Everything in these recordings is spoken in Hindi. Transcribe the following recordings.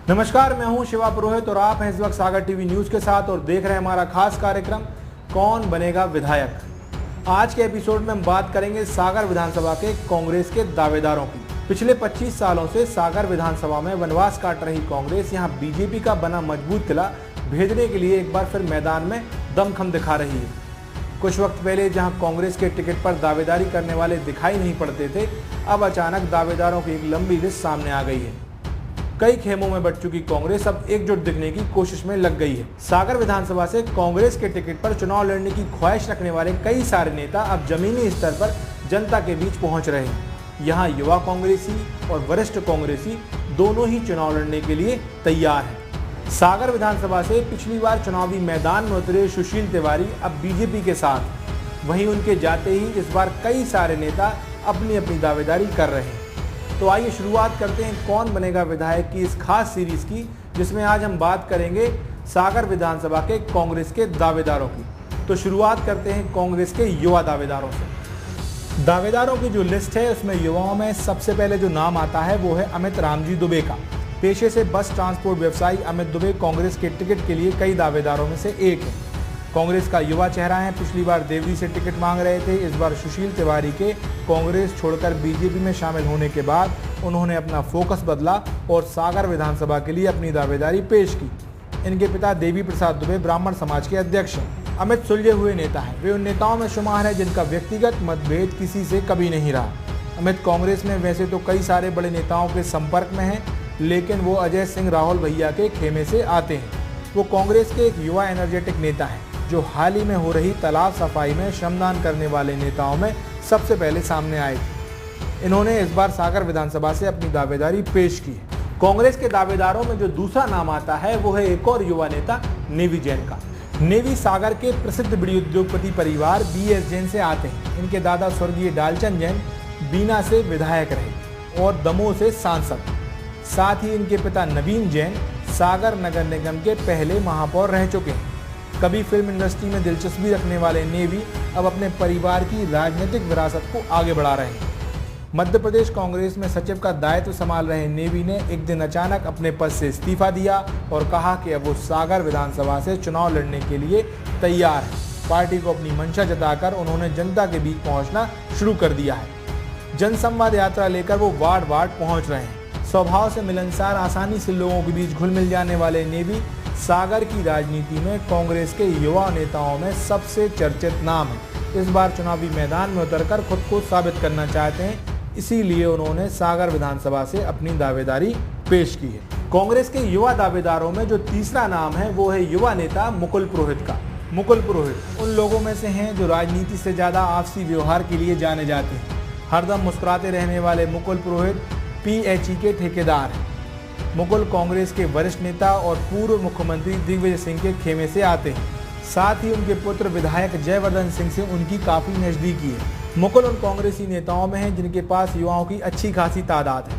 नमस्कार, मैं हूं शिवा पुरोहित और आप हैं इस वक्त सागर टीवी न्यूज के साथ और देख रहे हैं हमारा खास कार्यक्रम कौन बनेगा विधायक। आज के एपिसोड में हम बात करेंगे सागर विधानसभा के कांग्रेस के दावेदारों की। पिछले 25 सालों से सागर विधानसभा में वनवास काट रही कांग्रेस यहां बीजेपी का बना मजबूत किला भेजने के लिए एक बार फिर मैदान में दमखम दिखा रही है। कुछ वक्त पहले जहां कांग्रेस के टिकट पर दावेदारी करने वाले दिखाई नहीं पड़ते थे, अब अचानक दावेदारों की एक लंबी लिस्ट सामने आ गई है। कई खेमों में बट चुकी कांग्रेस अब एकजुट दिखने की कोशिश में लग गई है। सागर विधानसभा से कांग्रेस के टिकट पर चुनाव लड़ने की ख्वाहिश रखने वाले कई सारे नेता अब जमीनी स्तर पर जनता के बीच पहुंच रहे हैं। यहां युवा कांग्रेसी और वरिष्ठ कांग्रेसी दोनों ही चुनाव लड़ने के लिए तैयार हैं। सागर विधानसभा से पिछली बार चुनावी मैदान में उतरे सुशील तिवारी अब बीजेपी के साथ, वहीं उनके जाते ही इस बार कई सारे नेता अपनी अपनी दावेदारी कर रहे हैं। तो आइए शुरुआत करते हैं कौन बनेगा विधायक की इस खास सीरीज की, जिसमें आज हम बात करेंगे सागर विधानसभा के कांग्रेस के दावेदारों की। तो शुरुआत करते हैं कांग्रेस के युवा दावेदारों से। दावेदारों की जो लिस्ट है उसमें युवाओं में सबसे पहले जो नाम आता है वो है अमित रामजी दुबे का। पेशे से बस ट्रांसपोर्ट व्यवसायी अमित दुबे कांग्रेस के टिकट के लिए कई दावेदारों में से एक है। कांग्रेस का युवा चेहरा है। पिछली बार देवरी से टिकट मांग रहे थे। इस बार सुशील तिवारी के कांग्रेस छोड़कर बीजेपी में शामिल होने के बाद उन्होंने अपना फोकस बदला और सागर विधानसभा के लिए अपनी दावेदारी पेश की। इनके पिता देवी प्रसाद दुबे ब्राह्मण समाज के अध्यक्ष हैं। अमित सुलझे हुए नेता हैं। वे उन नेताओं में शुमार है जिनका व्यक्तिगत मतभेद किसी से कभी नहीं रहा। अमित कांग्रेस में वैसे तो कई सारे बड़े नेताओं के संपर्क में हैं, लेकिन वो अजय सिंह राहुल भैया के खेमे से आते हैं। वो कांग्रेस के एक युवा एनर्जेटिक नेता हैं जो हाल ही में हो रही तालाब सफाई में श्रमदान करने वाले नेताओं में सबसे पहले सामने आए थे। इन्होंने इस बार सागर विधानसभा से अपनी दावेदारी पेश की है। कांग्रेस के दावेदारों में जो दूसरा नाम आता है वो है एक और युवा नेता नेवी जैन का। नेवी सागर के प्रसिद्ध बड़ी उद्योगपति परिवार BS जैन से आते हैं। इनके दादा स्वर्गीय डालचंद जैन बीना से विधायक रहे और दमोह से सांसद। साथ ही इनके पिता नवीन जैन सागर नगर निगम के पहले महापौर रह चुके हैं। कभी फिल्म इंडस्ट्री में दिलचस्पी रखने वाले नेवी अब अपने परिवार की राजनीतिक विरासत को आगे बढ़ा रहे हैं। मध्य प्रदेश कांग्रेस में सचिव का दायित्व संभाल रहे नेवी ने एक दिन अचानक अपने पद से इस्तीफा दिया और कहा कि अब वो सागर विधानसभा से चुनाव लड़ने के लिए तैयार है। पार्टी को अपनी मंशा जताकर उन्होंने जनता के बीच पहुंचना शुरू कर दिया है। जनसंवाद यात्रा लेकर वो वार्ड वार्ड पहुंच रहे हैं। स्वभाव से मिलनसार, आसानी से लोगों के बीच घुल मिल जाने वाले नेवी सागर की राजनीति में कांग्रेस के युवा नेताओं में सबसे चर्चित नाम है। इस बार चुनावी मैदान में उतरकर खुद को साबित करना चाहते हैं, इसीलिए उन्होंने सागर विधानसभा से अपनी दावेदारी पेश की है। कांग्रेस के युवा दावेदारों में जो तीसरा नाम है वो है युवा नेता मुकुल पुरोहित का। मुकुल पुरोहित उन लोगों में से हैं जो राजनीति से ज्यादा आपसी व्यवहार के लिए जाने जाते हैं। हरदम मुस्कुराते रहने वाले मुकुल पुरोहित PHE के ठेकेदार हैं। मुकुल कांग्रेस के वरिष्ठ नेता और पूर्व मुख्यमंत्री दिग्विजय सिंह के खेमे से आते हैं। साथ ही उनके पुत्र विधायक जयवर्धन सिंह से उनकी काफी नजदीकी है। मुकुल उन कांग्रेसी नेताओं में हैं जिनके पास युवाओं की अच्छी खासी तादाद है,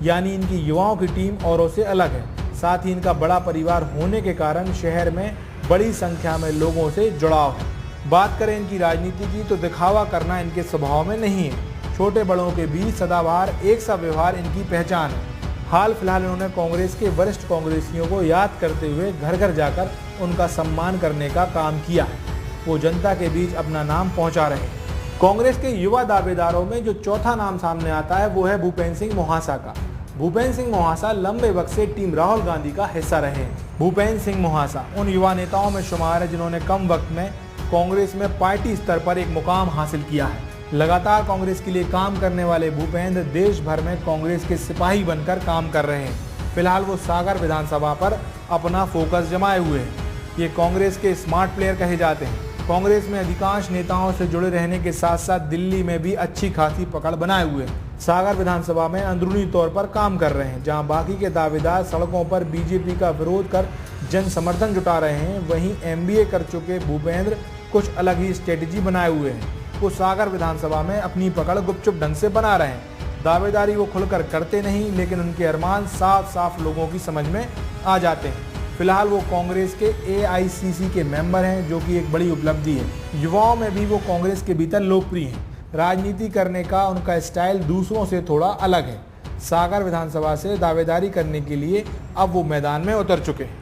यानी इनकी युवाओं की टीम औरों से अलग है। साथ ही इनका बड़ा परिवार होने के कारण शहर में बड़ी संख्या में लोगों से जुड़ाव है। बात करें इनकी राजनीति की तो दिखावा करना इनके स्वभाव में नहीं है। छोटे बड़ों के बीच सदाबहार एक सा व्यवहार इनकी पहचान है। हाल फिलहाल इन्होंने कांग्रेस के वरिष्ठ कांग्रेसियों को याद करते हुए घर घर जाकर उनका सम्मान करने का काम किया है। वो जनता के बीच अपना नाम पहुंचा रहे हैं। कांग्रेस के युवा दावेदारों में जो चौथा नाम सामने आता है वो है भूपेंद्र सिंह मोहासा का। भूपेंद्र सिंह मोहासा लंबे वक्त से टीम राहुल गांधी का हिस्सा रहे हैं। भूपेंद्र सिंह मोहासा उन युवा नेताओं में शुमार है जिन्होंने कम वक्त में कांग्रेस में पार्टी स्तर पर एक मुकाम हासिल किया है। लगातार कांग्रेस के लिए काम करने वाले भूपेंद्र देश भर में कांग्रेस के सिपाही बनकर काम कर रहे हैं। फिलहाल वो सागर विधानसभा पर अपना फोकस जमाए हुए हैं। ये कांग्रेस के स्मार्ट प्लेयर कहे जाते हैं। कांग्रेस में अधिकांश नेताओं से जुड़े रहने के साथ साथ दिल्ली में भी अच्छी खासी पकड़ बनाए हुए हैं। सागर विधानसभा में अंदरूनी तौर पर काम कर रहे हैं। जहां बाकी के दावेदार सड़कों पर बीजेपी का विरोध कर जन समर्थन जुटा रहे हैं, वहीं MBA कर चुके भूपेंद्र कुछ अलग ही स्ट्रेटेजी बनाए हुए हैं। वो सागर विधानसभा में अपनी पकड़ गुपचुप ढंग से बना रहे हैं। दावेदारी वो खुलकर करते नहीं, लेकिन उनके अरमान साफ साफ लोगों की समझ में आ जाते हैं। फिलहाल वो कांग्रेस के AICC के मेंबर हैं, जो कि एक बड़ी उपलब्धि है। युवाओं में भी वो कांग्रेस के भीतर लोकप्रिय हैं। राजनीति करने का उनका स्टाइल दूसरों से थोड़ा अलग है। सागर विधानसभा से दावेदारी करने के लिए अब वो मैदान में उतर चुके हैं।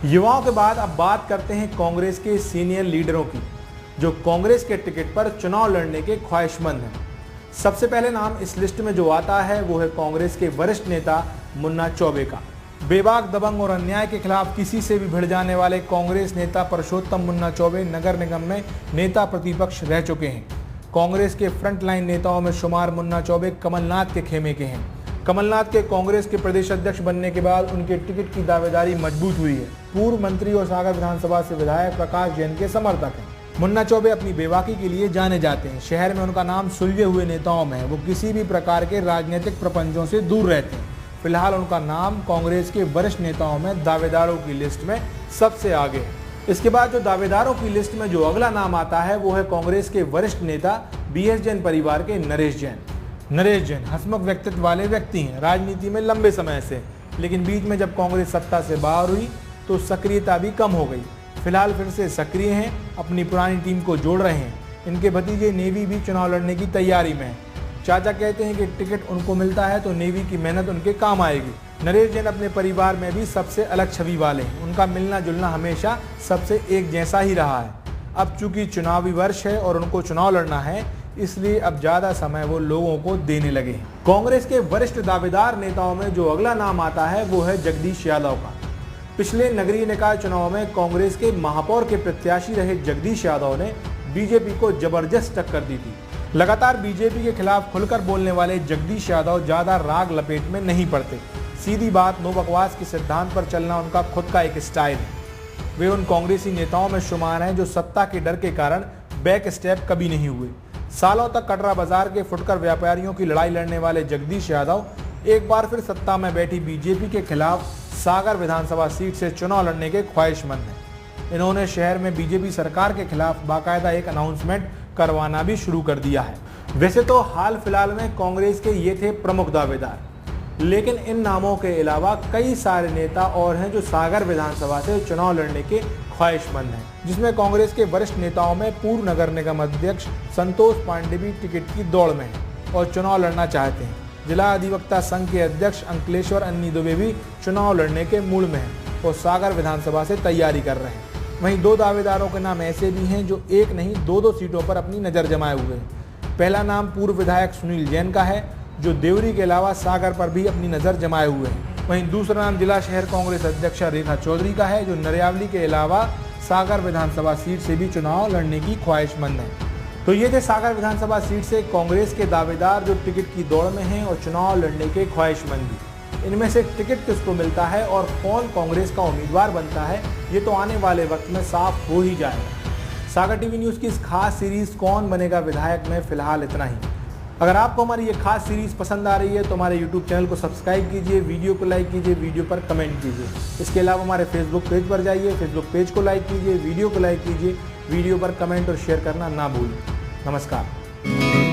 युवाओं के बाद अब बात करते हैं कांग्रेस के सीनियर लीडरों की, जो कांग्रेस के टिकट पर चुनाव लड़ने के ख्वाहिशमंद हैं। सबसे पहले नाम इस लिस्ट में जो आता है वो है कांग्रेस के वरिष्ठ नेता मुन्ना चौबे का। बेबाक, दबंग और अन्याय के खिलाफ किसी से भी भिड़ जाने वाले कांग्रेस नेता परषोत्तम मुन्ना चौबे नगर निगम में नेता प्रतिपक्ष रह चुके हैं। कांग्रेस के फ्रंटलाइन नेताओं में शुमार मुन्ना चौबे कमलनाथ के खेमे के हैं। कमलनाथ के कांग्रेस के प्रदेश अध्यक्ष बनने के बाद उनके टिकट की दावेदारी मजबूत हुई है। पूर्व मंत्री और सागर विधानसभा से विधायक प्रकाश जैन के समर्थक हैं। मुन्ना चौबे अपनी बेबाकी के लिए जाने जाते हैं। शहर में उनका नाम सुलझे हुए नेताओं में है। वो किसी भी प्रकार के राजनीतिक प्रपंचों से दूर रहते हैं। फिलहाल उनका नाम कांग्रेस के वरिष्ठ नेताओं में दावेदारों की लिस्ट में सबसे आगे है। इसके बाद जो दावेदारों की लिस्ट में जो अगला नाम आता है वो है कांग्रेस के वरिष्ठ नेता बीएस जैन परिवार के नरेश जैन। नरेश जैन हंसमुख व्यक्तित्व वाले व्यक्ति हैं, राजनीति में लंबे समय से, लेकिन बीच में जब कांग्रेस सत्ता से बाहर हुई तो सक्रियता भी कम हो गई। फिलहाल फिर से सक्रिय हैं, अपनी पुरानी टीम को जोड़ रहे हैं। इनके भतीजे नेवी भी चुनाव लड़ने की तैयारी में है। चाचा कहते हैं कि टिकट उनको मिलता है तो नेवी की मेहनत उनके काम आएगी। नरेश जैन अपने परिवार में भी सबसे अलग छवि वाले हैं। उनका मिलना जुलना हमेशा सबसे एक जैसा ही रहा है। अब चूंकि चुनावी वर्ष है और उनको चुनाव लड़ना है, इसलिए अब ज्यादा समय वो लोगों को देने लगे हैं। कांग्रेस के वरिष्ठ दावेदार नेताओं में जो अगला नाम आता है वो है जगदीश यादव का। पिछले नगरीय निकाय चुनाव में कांग्रेस के महापौर के प्रत्याशी रहे जगदीश यादव ने बीजेपी को जबरदस्त टक्कर दी थी। लगातार बीजेपी के खिलाफ खुलकर बोलने वाले जगदीश यादव ज्यादा राग लपेट में नहीं पड़ते। सीधी बात, नो बकवास के सिद्धांत पर चलना उनका खुद का एक स्टाइल है। वे उन कांग्रेसी नेताओं में शुमार हैं जो सत्ता के डर के कारण बैक स्टेप कभी नहीं हुए। सालों तक कटरा बाजार के फुटकर व्यापारियों की लड़ाई लड़ने वाले जगदीश यादव एक बार फिर सत्ता में बैठी बीजेपी के खिलाफ सागर विधानसभा सीट से चुनाव लड़ने के ख्वाहिशमंद हैं। इन्होंने शहर में बीजेपी सरकार के खिलाफ बाकायदा एक अनाउंसमेंट करवाना भी शुरू कर दिया है। वैसे तो हाल फिलहाल में कांग्रेस के ये थे प्रमुख दावेदार, लेकिन इन नामों के अलावा कई सारे नेता और हैं जो सागर विधानसभा से चुनाव लड़ने के ख्वाहिशमंद हैं, जिसमें कांग्रेस के वरिष्ठ नेताओं में पूर्व नगर निगम अध्यक्ष संतोष पांडे भी टिकट की दौड़ में हैं और चुनाव लड़ना चाहते हैं। जिला अधिवक्ता संघ के अध्यक्ष अंकलेश्वर अन्नी दुबे भी चुनाव लड़ने के मूड में हैं और सागर विधानसभा से तैयारी कर रहे हैं। वहीं दो दावेदारों के नाम ऐसे भी हैं जो एक नहीं दो सीटों पर अपनी नजर जमाए हुए हैं। पहला नाम पूर्व विधायक सुनील जैन का है, जो देवरी के अलावा सागर पर भी अपनी नजर जमाए हुए हैं। वहीं दूसरा नाम जिला शहर कांग्रेस अध्यक्ष रेखा चौधरी का है, जो नरियावली के अलावा सागर विधानसभा सीट से भी चुनाव लड़ने की ख्वाहिशमंद है। तो ये थे सागर विधानसभा सीट से कांग्रेस के दावेदार जो टिकट की दौड़ में हैं और चुनाव लड़ने के ख्वाहिशमंद भी। इनमें से टिकट किसको मिलता है और कौन कांग्रेस का उम्मीदवार बनता है, ये तो आने वाले वक्त में साफ हो ही जाएगा। सागर टीवी न्यूज़ की इस खास सीरीज कौन बनेगा विधायक में फिलहाल इतना ही। अगर आपको हमारी ये खास सीरीज पसंद आ रही है तो हमारे YouTube चैनल को सब्सक्राइब कीजिए, वीडियो को लाइक कीजिए, वीडियो पर कमेंट कीजिए। इसके अलावा हमारे फेसबुक पेज पर जाइए, फेसबुक पेज को लाइक कीजिए, वीडियो को लाइक कीजिए, वीडियो पर कमेंट और शेयर करना ना भूलिए। नमस्कार।